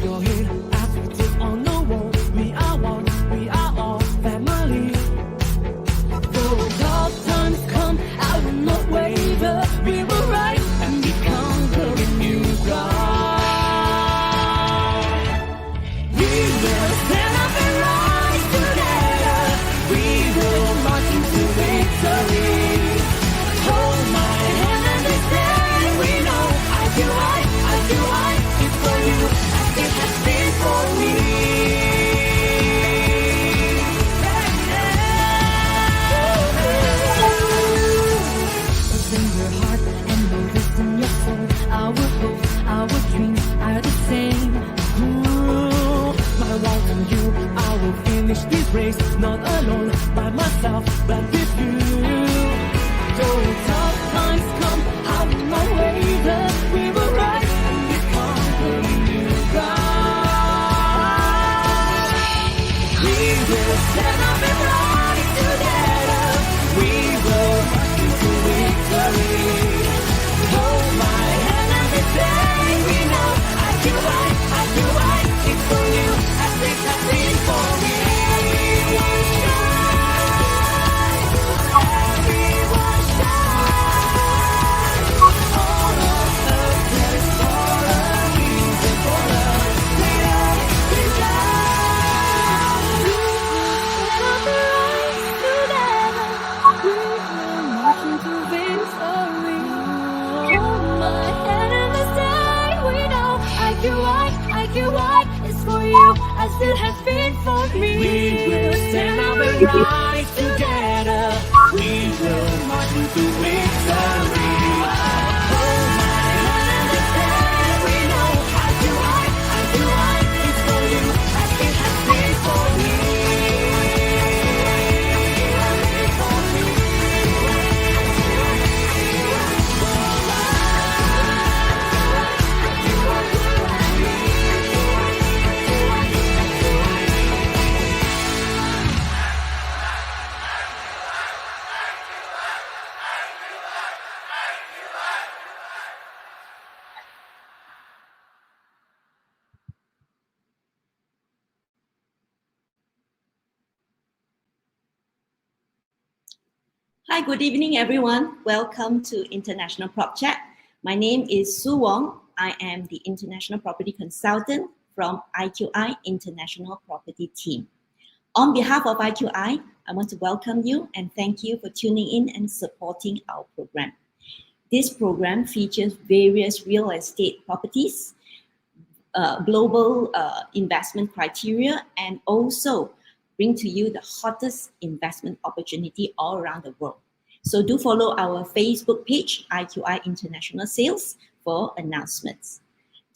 your head as we take on the world. We are one, we are all family. Though tough times come, I will not waver. We will rise and become the new God. We will stand up and rise together. We will march into victory. Hold my hand and they say we know I do I, it's for you as it has been for me. Open your heart and know this in your soul. Our hopes, our dreams are the same. My vow to you, I will finish this race, not alone by myself, but with you. Though tough times come, I will not waver. We will rise and become the new God. We will stand up and rise together. We will march into victory. Hold my hand and we say we know I do right, it's for you as it has been for me. Everyone shine, everyone shine. All of earth is for a reason, for a greater design. We will stand up and rise together. We will march into victory. Hold my hand and we say we know I do right, it's for you as it has been for me. We will stand up and rise together. We will march into victory. Hold my hand and we say we know I do right, it's for you as it has been for me. Hi, good evening, everyone. Welcome to International Prop Chat. My name is Sue Wong. I am the International Property Consultant from IQI International Property Team. On behalf of IQI, I want to welcome you and thank you for tuning in and supporting our program. This program features various real estate properties, global investment criteria, and also bring to you the hottest investment opportunity all around the world. So do follow our Facebook page, IQI International Sales, for announcements.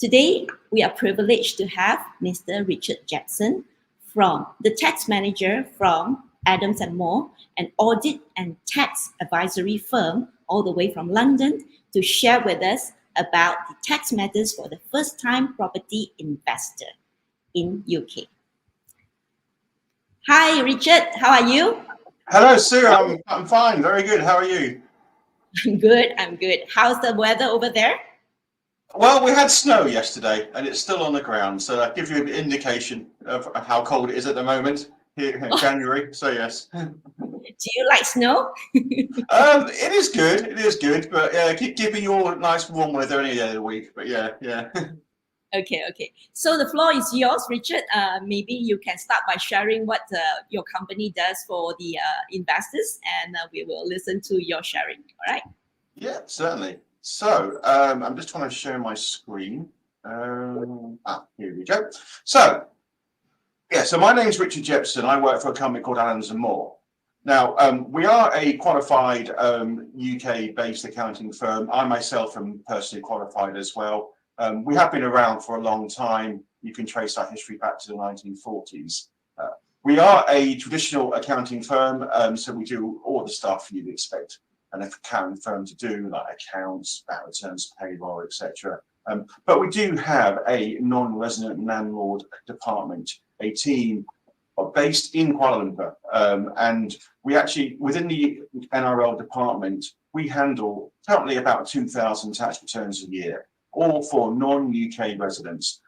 Today, we are privileged to have Mr. Richard Jepson, from the tax manager from Adams & Moore, an audit and tax advisory firm all the way from London, to share with us about the tax matters for the first-time property investor in UK. Hi, Richard. How are you? Hello, Sue. I'm fine. Very good. How are you? I'm good. How's the weather over there? Well, we had snow yesterday, and it's still on the ground, so that gives you an indication of how cold it is at the moment here in January. So yes. Do you like snow? It is good. It is good, but keep giving you all nice warm weather any day of the week. But yeah. Okay. So the floor is yours, Richard. Maybe you can start by sharing what your company does for the investors, and we will listen to your sharing. All right? Yeah, certainly. So I'm just trying to share my screen. Here we go. So my name's Richard Jepson. I work for a company called Adams & Moore. Now, we are a qualified UK-based accounting firm. I myself am personally qualified as well. We have been around for a long time. You can trace our history back to the 1940s. We are a traditional accounting firm, so we do all the stuff you'd expect an accounting firm to do, like accounts, VAT returns, payroll, etc. But we do have a non-resident landlord department, a team based in Kuala Lumpur, and we actually, within the NRL department, we handle currently about 2,000 tax returns a year, all for non-UK residents.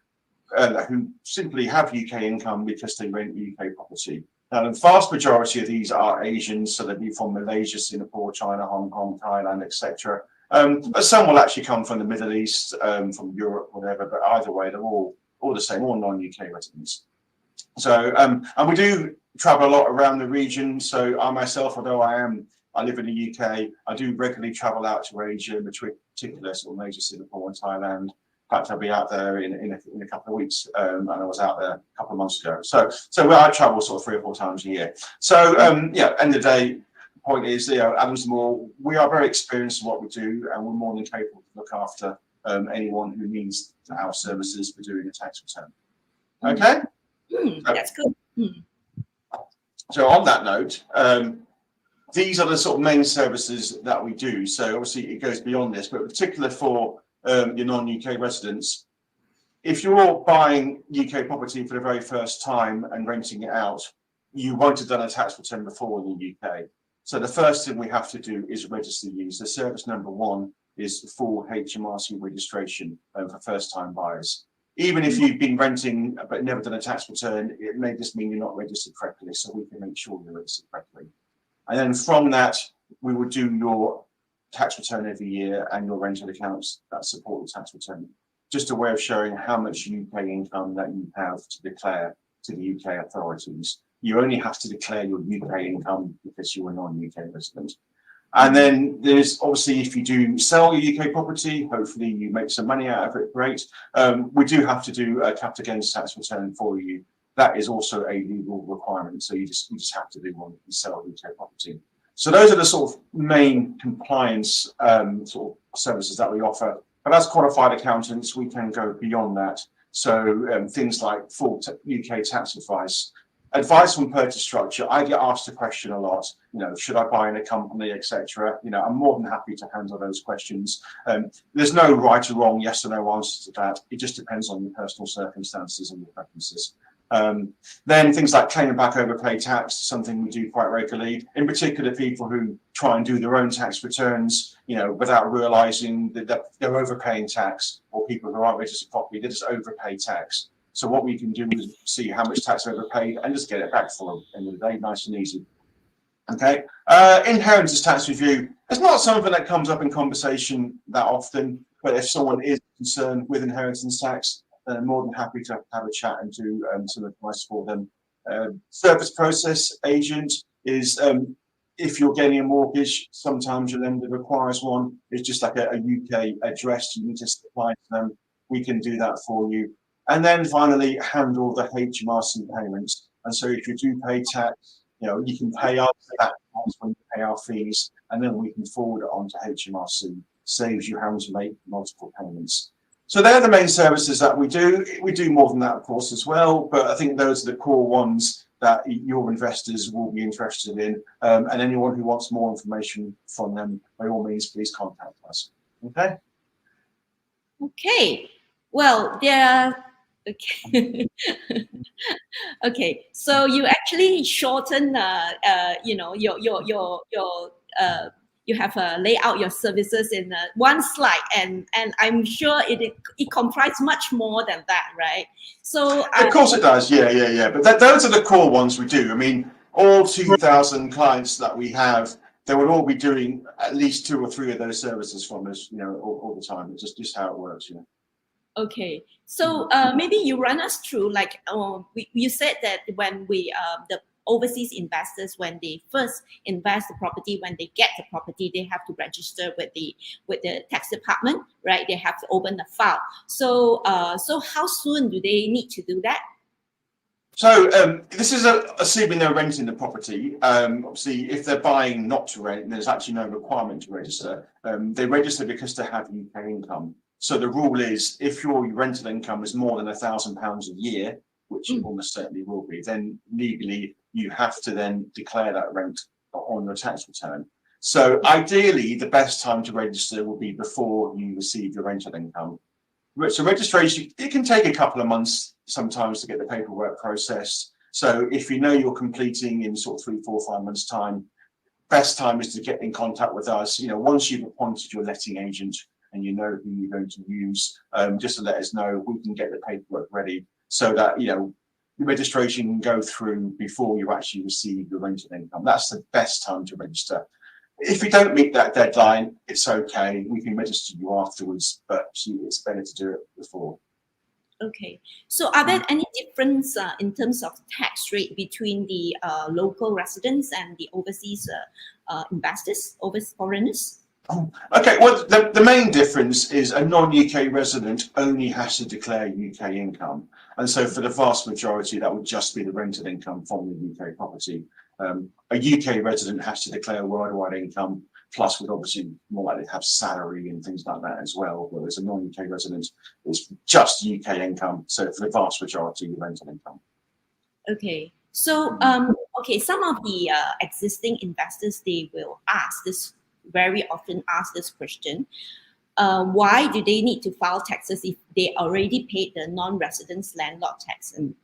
who simply have UK income because they rent UK property. Now, the vast majority of these are Asians, so they'd be from Malaysia, Singapore, China, Hong Kong, Thailand, etc. But some will actually come from the Middle East, from Europe, whatever. But either way, they're all the same, all non-UK residents. So, and we do travel a lot around the region. So I myself, although I live in the UK, I do regularly travel out to Asia, between particular sort of Malaysia, Singapore, and Thailand. In fact, I'll be out there in a couple of weeks, and I was out there a couple of months ago. So I travel sort of 3 or 4 times a year. So yeah, end of the day, the point is, Adams Moore, we are very experienced in what we do, and we're more than capable to look after anyone who needs our services for doing a tax return. Okay. That's good. So on that note, these are the sort of main services that we do. So obviously it goes beyond this, but particularly for your non-UK residents, if you're buying UK property for the very first time and renting it out, you won't have done a tax return before in the UK. So the first thing we have to do is register you. So service number 1 is full HMRC registration for first-time buyers. Even if you've been renting but never done a tax return, it may just mean you're not registered correctly, so we can make sure you're registered correctly. And then from that, we will do your tax return every year and your rental accounts that support the tax return. Just a way of showing how much UK income that you have to declare to the UK authorities. You only have to declare your UK income because you're a non-UK resident. And then there's obviously, if you do sell your UK property, hopefully you make some money out of it, great. We do have to do a capital gains tax return for you. That is also a legal requirement. So you just have to do one if you sell UK property. So those are the sort of main compliance sort of services that we offer. But as qualified accountants, we can go beyond that. So things like full UK tax advice. Advice on purchase structure. I get asked the question a lot, should I buy in a company, etc. I'm more than happy to handle those questions. There's no right or wrong, yes or no answer to that. It just depends on your personal circumstances and your preferences. Then things like claiming back overpaid tax, something we do quite regularly, in particular people who try and do their own tax returns, without realizing that they're overpaying tax, or people who aren't registered properly, they just overpay tax. So what we can do is see how much tax they've overpaid and just get it back for them at the end of the day, nice and easy. Okay. Inheritance tax review. It's not something that comes up in conversation that often, but if someone is concerned with inheritance tax, then I'm more than happy to have a chat and do some advice for them. Service process agent is if you're getting a mortgage, sometimes your lender requires one. It's just like a UK address you need to supply to them. We can do that for you. And then finally, handle the HMRC payments. And so if you do pay tax, you can pay us that when you pay our fees, and then we can forward it on to HMRC. Saves you having to make multiple payments. So they're the main services that we do. We do more than that, of course, as well. But I think those are the core ones that your investors will be interested in. And anyone who wants more information from them, by all means, please contact us. Okay? Okay. Well, okay. Okay. So you actually shorten, you have lay out your services in one slide, and I'm sure it comprises much more than that, right? So of course it does, yeah. But those are the core ones we do. I mean, all 2,000 clients that we have, they would all be doing at least 2 or 3 of those services from us, all the time. It's just how it works, Okay, so maybe you run us through, like you said that when the overseas investors, when they first invest the property, when they get the property, they have to register with the tax department, right? They have to open the file. So how soon do they need to do that? So this is assuming they're renting the property. Obviously, if they're buying not to rent, there's actually no requirement to register. They register because they have UK income. So the rule is, if your rental income is more than £1,000 a year, which it almost certainly will be, then legally you have to then declare that rent on your tax return. So ideally, the best time to register will be before you receive your rental income. So registration, it can take a couple of months sometimes to get the paperwork processed. So if you know you're completing in sort of 3, 4, 5 months' time, best time is to get in contact with us. Once you've appointed your letting agent, and you know who you're going to use, just to let us know. We can get the paperwork ready so that, you know, the registration can go through before you actually receive your rental income. That's the best time to register. If you don't meet that deadline, it's okay. We can register you afterwards, but it's better to do it before. Okay. So are there any difference in terms of tax rate between the local residents and the overseas investors, overseas foreigners? Okay, well, the main difference is a non-UK resident only has to declare UK income. And so for the vast majority, that would just be the rental income from the UK property. A UK resident has to declare worldwide income, plus would obviously more likely have salary and things like that as well. Whereas a non-UK resident is just UK income. So for the vast majority, the rental income. Okay. So, okay, some of the existing investors, they will ask this, very often ask this question. Why do they need to file taxes if they already paid the non-residence landlord tax? And,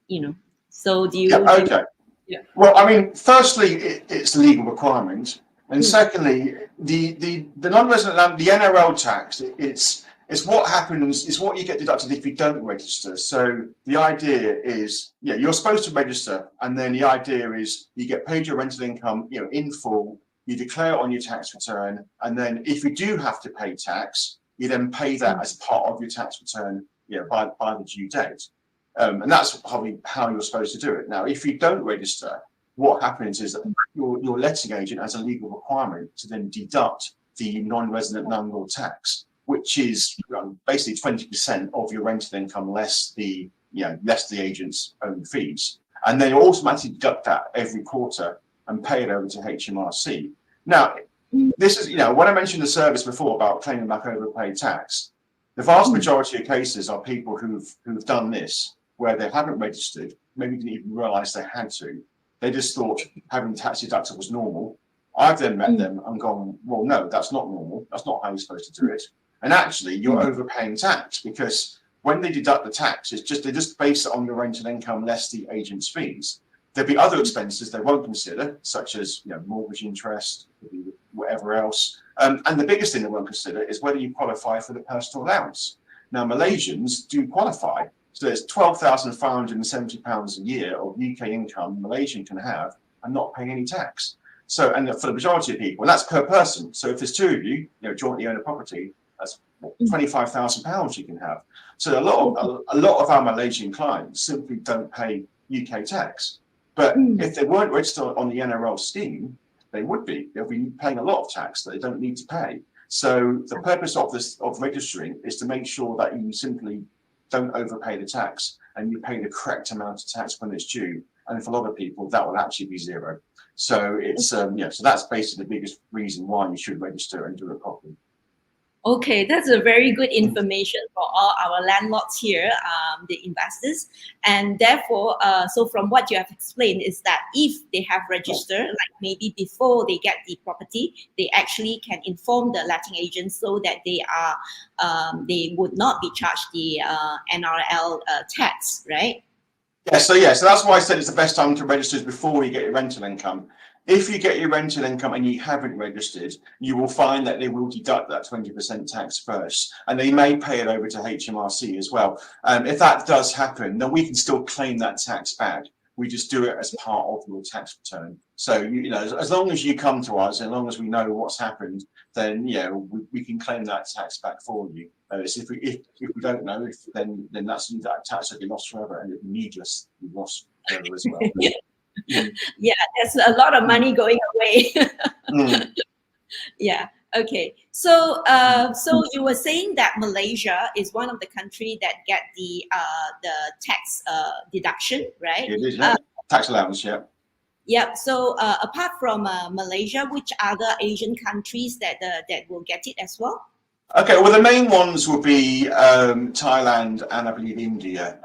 you know, so do you... Yeah, okay. Yeah. Well, I mean, firstly, it's a legal requirement. And secondly, the non-resident land, the NRL tax, it's what happens, it's what you get deducted if you don't register. So the idea is, yeah, you're supposed to register, and then the idea is you get paid your rental income, you know, in full, you declare it on your tax return, and then if you do have to pay tax, you then pay that as part of your tax return, you know, by the due date. And that's probably how you're supposed to do it. Now, if you don't register, what happens is that your letting agent has a legal requirement to then deduct the non-resident landlord tax, which is basically 20% of your rental income less the agent's own fees, and they automatically deduct that every quarter and pay it over to HMRC. Now, this is, you know, when I mentioned the service before about claiming back overpaid tax, the vast majority of cases are people who've done this, where they haven't registered, maybe didn't even realise they had to. They just thought having tax deducted was normal. I've then met them and gone, well, no, that's not normal. That's not how you're supposed to do it. And actually, you're overpaying tax, because when they deduct the tax, they just base it on your rental income less the agent's fees. There'll be other expenses they won't consider, such as, you know, mortgage interest, whatever else. And the biggest thing they won't consider is whether you qualify for the personal allowance. Now, Malaysians do qualify. So there's £12,570 a year of UK income Malaysian can have and not pay any tax. So, and for the majority of people, and that's per person. So if there's two of you, you know, jointly own a property, that's £25,000 you can have. So a lot of our Malaysian clients simply don't pay UK tax. But if they weren't registered on the NRL scheme, they would be. They'll be paying a lot of tax that they don't need to pay. So the purpose of registering is to make sure that you simply don't overpay the tax and you pay the correct amount of tax when it's due. And for a lot of people, that will actually be zero. So it's so that's basically the biggest reason why you should register and do it properly. Okay, that's a very good information for all our landlords here, the investors. And therefore, so from what you have explained is that if they have registered, like maybe before they get the property, they actually can inform the letting agent so that they would not be charged the NRL tax, right? Yeah, so that's why I said it's the best time to register is before you get your rental income. If you get your rental income and you haven't registered, you will find that they will deduct that 20% tax first, and they may pay it over to HMRC as well. If that does happen, then we can still claim that tax back. We just do it as part of your tax return. So, you know, as long as you come to us, as long as we know what's happened, then, you know, we can claim that tax back for you. If we don't know, then that tax will be lost forever, and it'll be needless to be lost forever as well. Yeah, there's a lot of money going away. Yeah. Okay. So, so you were saying that Malaysia is one of the countries that get the tax deduction, right? It is, yeah. Tax allowance, yeah. Yeah. So, apart from Malaysia, which other Asian countries that will get it as well? Okay, well, the main ones will be Thailand and I believe India.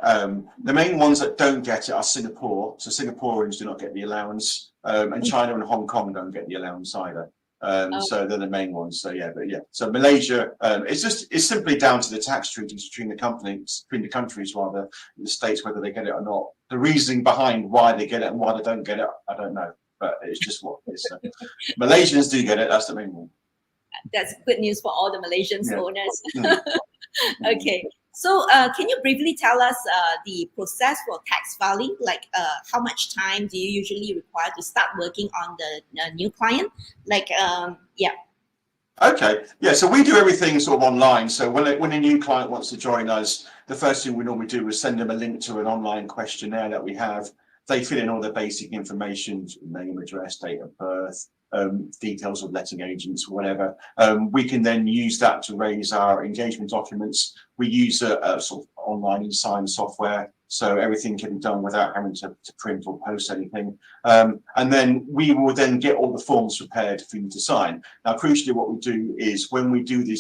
The main ones that don't get it are Singapore. So Singaporeans do not get the allowance, and China and Hong Kong don't get the allowance either. So they're the main ones. So so Malaysia, it's simply down to the tax treaties between the countries, rather, the states, whether they get it or not. The reasoning behind why they get it and why they don't get it, I don't know. But it's just what it is. Malaysians do get it. That's the main one. that's good news for all the Malaysian owners. Mm. Okay. So can you briefly tell us the process for tax filing? Like how much time do you usually require to start working on the new client? Like, yeah. Okay, yeah, so we do everything sort of online. So when a new client wants to join us, the first thing we normally do is send them a link to an online questionnaire that we have. They fill in all the basic information, name, address, date of birth, details of letting agents, whatever. We can then use that to raise our engagement documents. We use a sort of online e-sign software, so everything can be done without having to print or post anything. And then we will then get all the forms prepared for you to sign. Now, crucially, what we do is when we do the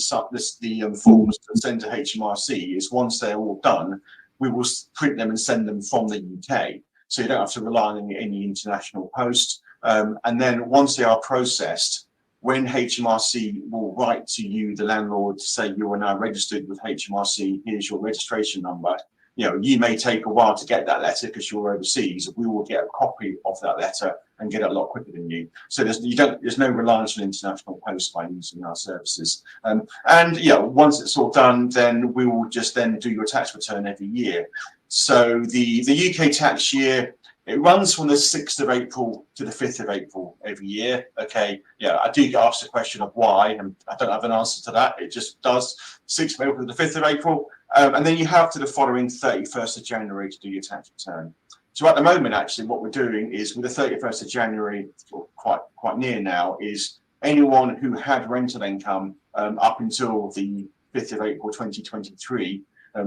forms to send to HMRC, is once they're all done, we will print them and send them from the UK. So you don't have to rely on any international post. And then once they are processed, when HMRC will write to you, the landlord, to say you are now registered with HMRC, here's your registration number. You know, you may take a while to get that letter because you're overseas. We will get a copy of that letter and get it a lot quicker than you. So there's no reliance on international post by using our services. And yeah, once it's all done, then we will just then do your tax return every year. So the UK tax year, it runs from the 6th of April to the 5th of April every year. Okay, yeah, I do get asked the question of why, and I don't have an answer to that. It just does. 6th of April to the 5th of April. And then you have to the following 31st of January to do your tax return. So at the moment, actually, what we're doing is with the 31st of January, or quite near now, is anyone who had rental income up until the 5th of April 2023,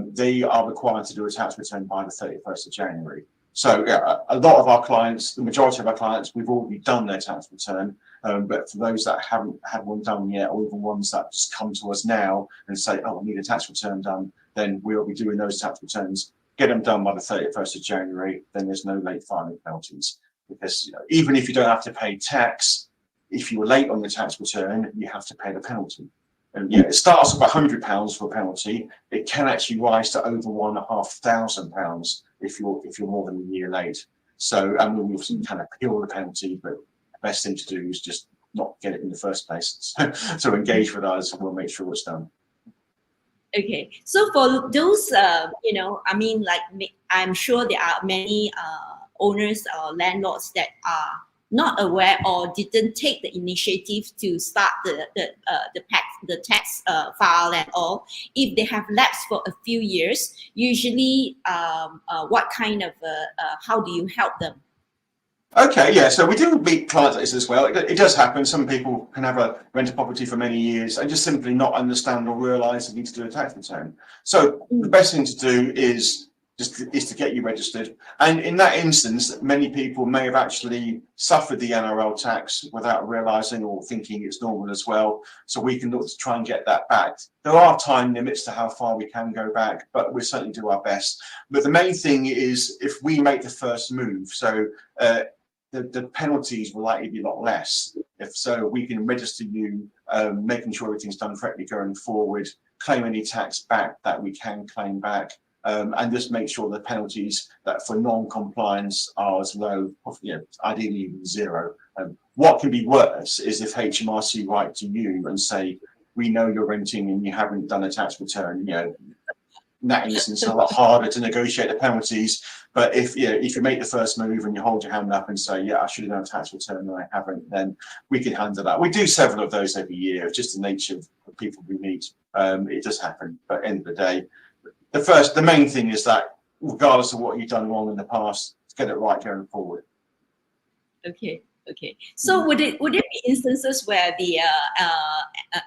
they are required to do a tax return by the 31st of January. So yeah, a lot of our clients, the majority of our clients, we've already done their tax return. But for those that haven't had one done yet, or even ones that just come to us now and say, oh, I need a tax return done, then we'll be doing those tax returns, get them done by the 31st of January, then there's no late filing penalties. Because even if you don't have to pay tax, if you're late on your tax return, you have to pay the penalty. And yeah, it starts at £100 for a penalty. It can actually rise to over £1,500 if you're more than a year late. So, and we obviously kind of appeal the penalty, but the best thing to do is just not get it in the first place. So engage with us and we'll make sure it's done. Okay, so for those, I mean, like, I'm sure there are many owners or landlords that are not aware or didn't take the initiative to start the tax file and all. If they have lapsed for a few years, usually, what kind of how do you help them? Okay, yeah, so we do meet clients like this as well. It does happen. Some people can have a rental property for many years and just simply not understand or realise they need to do a tax return. So the best thing to do is to get you registered. And in that instance, many people may have actually suffered the NRL tax without realising or thinking it's normal as well. So we can look to try and get that back. There are time limits to how far we can go back, but we'll certainly do our best. But the main thing is if we make the first move, so the penalties will likely be a lot less. If so, we can register you, making sure everything's done correctly going forward, claim any tax back that we can claim back, and just make sure the penalties that for non-compliance are as low, ideally even zero. What can be worse is if HMRC write to you and say, we know you're renting and you haven't done a tax return, in that instance, it's a lot harder to negotiate the penalties. But if you make the first move and you hold your hand up and say, yeah, I should have done a tax return and I haven't, then we can handle that. We do several of those every year. It's just the nature of the people we meet. It does happen. But at the end of the day, the main thing is that regardless of what you've done wrong in the past, get it right going forward. Okay. Okay, so would it be instances where the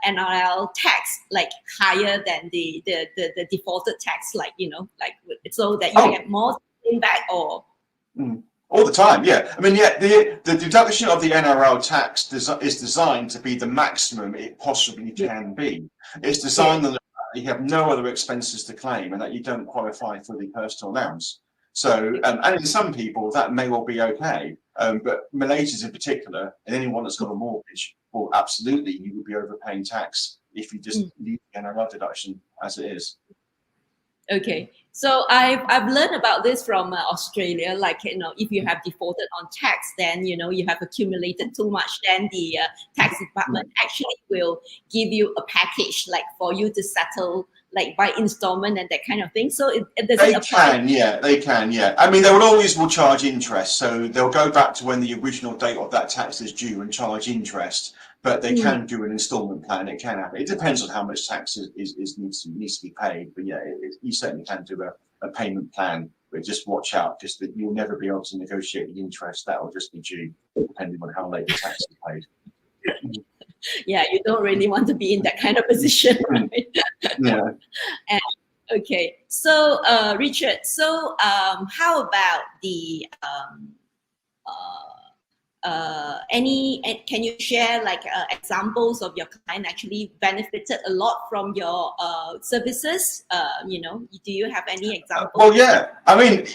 NRL tax like higher than the defaulted tax, like so that you get more back or? All the time, yeah. I mean, yeah, the deduction of the NRL tax is designed to be the maximum it possibly can be. It's designed that you have no other expenses to claim and that you don't qualify for the personal allowance. So, and in some people that may well be okay, but Malaysians in particular, and anyone that's got a mortgage, well, absolutely, you would be overpaying tax if you just leave the NRL deduction as it is. Okay, So I've learned about this from Australia. Like, you know, if you have defaulted on tax, then you know you have accumulated too much. Then the tax department actually will give you a package, like for you to settle, like by installment and that kind of thing. So it doesn't They apply. can, yeah, they can, yeah. I mean, they will charge interest, so they'll go back to when the original date of that tax is due and charge interest. But they can do an instalment plan. It can happen. It depends on how much tax needs to be paid. But yeah, you certainly can do a payment plan. But just watch out, just that you'll never be able to negotiate the interest. That will just be due, depending on how late the tax is paid. Yeah, you don't really want to be in that kind of position, right? Yeah. And, okay, so Richard, so how about the can you share like examples of your client actually benefited a lot from your services? You know, do you have any examples? Well, yeah. I mean,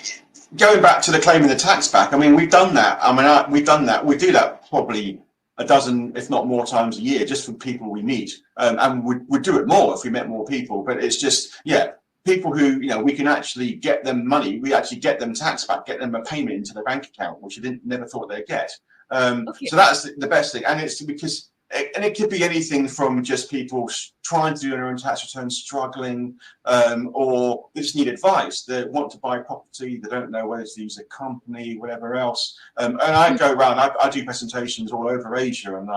going back to the claiming the tax back. I mean, we've done that. I mean, we've done that. We do that probably a dozen, if not more, times a year, just for people we meet. And we'd do it more if we met more people. But it's just, yeah, people who, you know, we can actually get them money. We actually get them tax back, get them a payment into their bank account, which I never thought they'd get. Okay. So that's the best thing. And it's because, and it could be anything from just people trying to do their own tax returns, struggling, or they just need advice. They want to buy property, they don't know whether to use a company, whatever else. And I go around. I do presentations all over Asia, and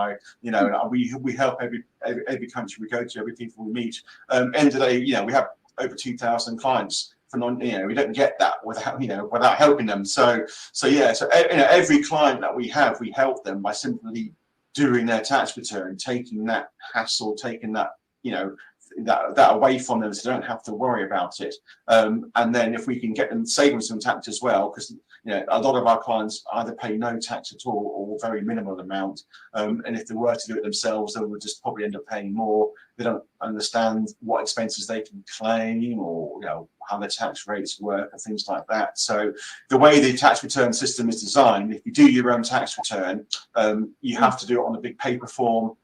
you know, we help every country we go to, every people we meet. End of the day, you know, we have over 2,000 clients. You know, we don't get that without, you know, without helping them. So yeah, so you know, every client that we have, we help them by simply doing their tax return, taking that hassle, taking that, you know, that away from them, so they don't have to worry about it. And then if we can get them, save them some tax as well, because, you know, a lot of our clients either pay no tax at all or very minimal amount. And if they were to do it themselves, they would just probably end up paying more. They don't understand what expenses they can claim, or, you know, how the tax rates work and things like that. So the way the tax return system is designed, if you do your own tax return, you have to do it on a big paper form.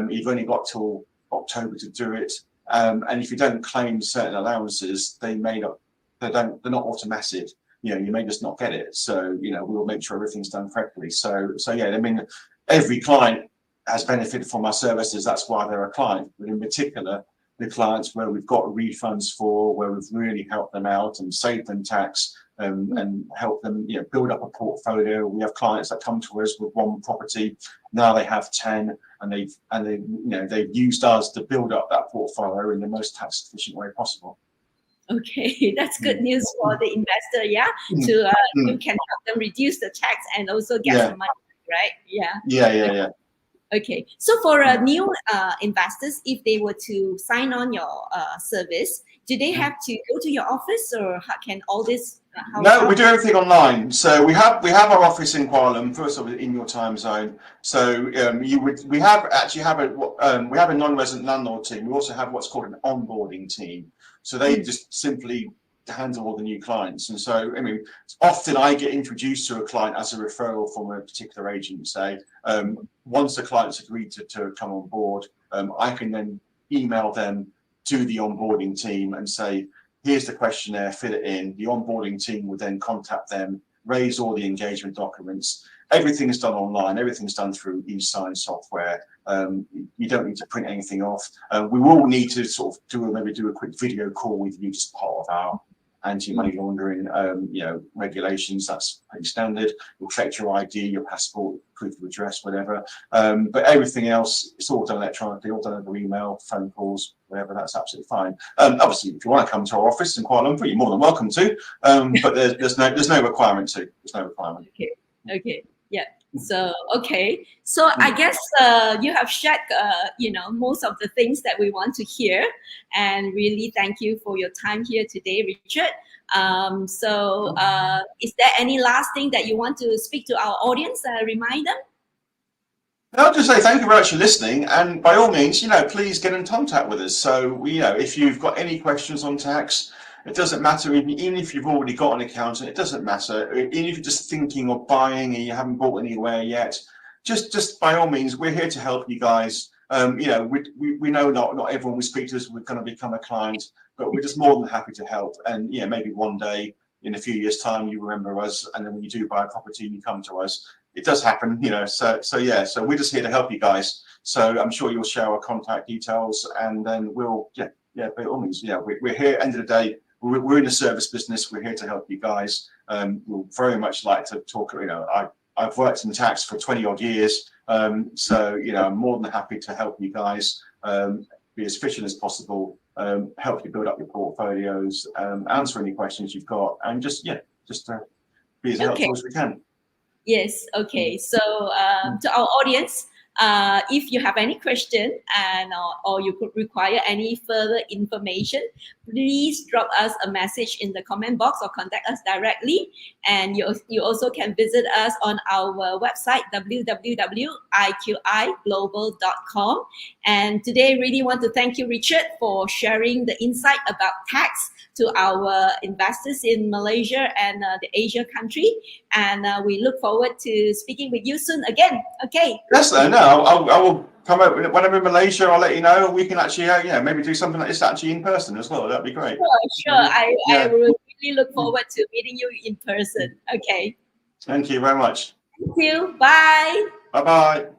You've only got till October to do it. And if you don't claim certain allowances, they're not automatic. You know, you may just not get it. So, you know, we will make sure everything's done correctly. So yeah, I mean, every client has benefited from our services. That's why they're a client. But in particular, the clients where we've got refunds for, where we've really helped them out and saved them tax, and help them, you know, build up a portfolio. We have clients that come to us with one property, now they have 10, and they've used us to build up that portfolio in the most tax efficient way possible. Okay, that's good news for the investor, yeah. To you can help them reduce the tax and also get some money, right? Yeah. Okay, so for new investors, if they were to sign on your service, do they have to go to your office, or how can all this? No, we do everything online. So we have our office in Kuala Lumpur, so in your time zone. So we have a non-resident landlord team. We also have what's called an onboarding team. So they just simply handle all the new clients. And so, I mean, often I get introduced to a client as a referral from a particular agent. Say, once the client's agreed to come on board, I can then email them to the onboarding team and say, here's the questionnaire, fill it in. The onboarding team would then contact them, raise all the engagement documents. Everything's done online. Everything's done through e-sign software. You don't need to print anything off. We will need to sort of maybe do a quick video call with you as part of our anti-money laundering, regulations. That's pretty standard. We'll check your ID, your passport, proof of address, whatever. But everything else, it's all done electronically, all done over email, phone calls, whatever. That's absolutely fine. Obviously, if you want to come to our office in Kuala Lumpur, you're more than welcome to. But there's no requirement to. There's no requirement. Okay. Yeah. So so I guess you have shared most of the things that we want to hear, and really thank you for your time here today, Richard. Is there any last thing that you want to speak to our audience? Remind them. I'll just say thank you very much for listening, and by all means, please get in contact with us. So if you've got any questions on tax, it doesn't matter, even if you've already got an accountant, it doesn't matter. Even if you're just thinking of buying and you haven't bought anywhere yet, just by all means, we're here to help you guys. You know, we know not everyone we speak to is going to become a client, but we're just more than happy to help. And yeah, maybe one day in a few years' time you remember us, and then when you do buy a property, you come to us. It does happen, you know. So yeah, so we're just here to help you guys. So I'm sure you'll share our contact details, and then we'll by all means, we're here. End of the day, we're in the service business. We're here to help you guys. We'll very much like to talk. You know, I've worked in tax for 20 odd years. So, you know, I'm more than happy to help you guys be as efficient as possible, help you build up your portfolios, answer any questions you've got, and just be as helpful as we can. Yes. Okay. So to our audience, if you have any question and or you could require any further information, please drop us a message in the comment box or contact us directly. And you also can visit us on our website, www.iqiglobal.com. And today, really want to thank you, Richard, for sharing the insight about tax to our investors in Malaysia and the Asia country. And we look forward to speaking with you soon again. Okay. Yes, no, I will come out when I'm in Malaysia. I'll let you know. We can actually, maybe do something like this actually in person as well. That'd be great. Sure. I will really look forward to meeting you in person. Okay. Thank you very much. Thank you. Bye. Bye-bye.